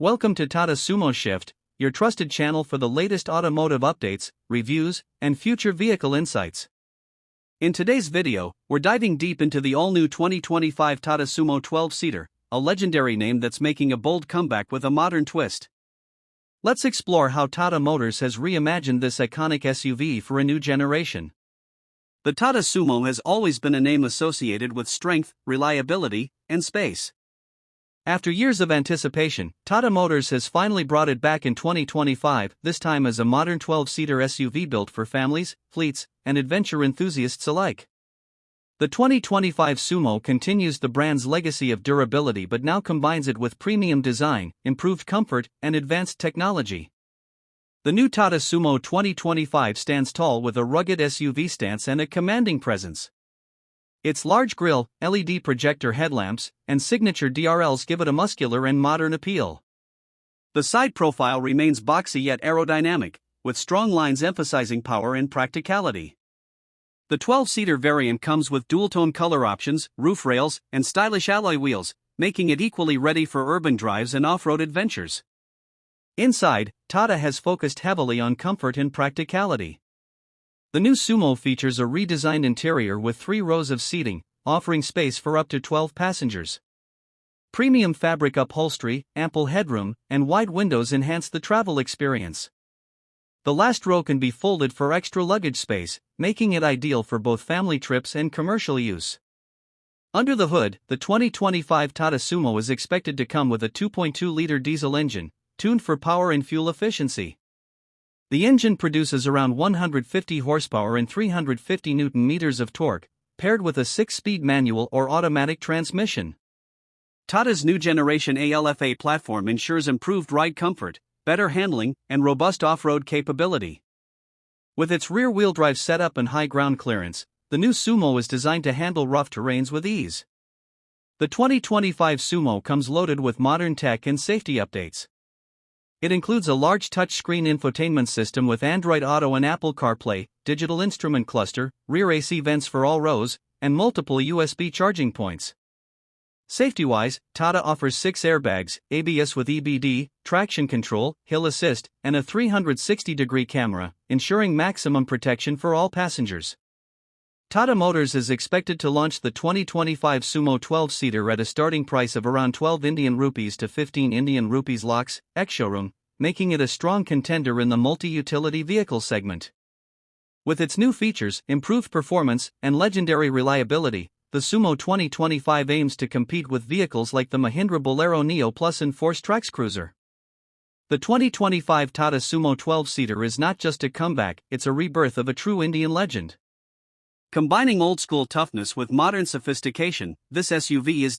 Welcome to Tata Sumo Shift, your trusted channel for the latest automotive updates, reviews, and future vehicle insights. In today's video, we're diving deep into the all-new 2025 Tata Sumo 12-seater, a legendary name that's making a bold comeback with a modern twist. Let's explore how Tata Motors has reimagined this iconic SUV for a new generation. The Tata Sumo has always been a name associated with strength, reliability, and space. After years of anticipation, Tata Motors has finally brought it back in 2025, this time as a modern 12-seater SUV built for families, fleets, and adventure enthusiasts alike. The 2025 Sumo continues the brand's legacy of durability but now combines it with premium design, improved comfort, and advanced technology. The new Tata Sumo 2025 stands tall with a rugged SUV stance and a commanding presence. Its large grille, LED projector headlamps, and signature DRLs give it a muscular and modern appeal. The side profile remains boxy yet aerodynamic, with strong lines emphasizing power and practicality. The 12-seater variant comes with dual-tone color options, roof rails, and stylish alloy wheels, making it equally ready for urban drives and off-road adventures. Inside, Tata has focused heavily on comfort and practicality. The new Sumo features a redesigned interior with 3 rows of seating, offering space for up to 12 passengers. Premium fabric upholstery, ample headroom, and wide windows enhance the travel experience. The last row can be folded for extra luggage space, making it ideal for both family trips and commercial use. Under the hood, the 2025 Tata Sumo is expected to come with a 2.2-liter diesel engine, tuned for power and fuel efficiency. The engine produces around 150 horsepower and 350 Nm of torque, paired with a 6-speed manual or automatic transmission. Tata's new generation ALFA platform ensures improved ride comfort, better handling, and robust off-road capability. With its rear-wheel drive setup and high ground clearance, the new Sumo is designed to handle rough terrains with ease. The 2025 Sumo comes loaded with modern tech and safety updates. It includes a large touchscreen infotainment system with Android Auto and Apple CarPlay, digital instrument cluster, rear AC vents for all rows, and multiple USB charging points. Safety-wise, Tata offers 6 airbags, ABS with EBD, traction control, hill assist, and a 360-degree camera, ensuring maximum protection for all passengers. Tata Motors is expected to launch the 2025 Sumo 12-seater at a starting price of around 12 Indian rupees to 15 Indian rupees lakhs, ex-showroom, making it a strong contender in the multi-utility vehicle segment. With its new features, improved performance, and legendary reliability, the Sumo 2025 aims to compete with vehicles like the Mahindra Bolero Neo Plus and Force Trax Cruiser. The 2025 Tata Sumo 12-seater is not just a comeback, it's a rebirth of a true Indian legend. Combining old-school toughness with modern sophistication, this SUV is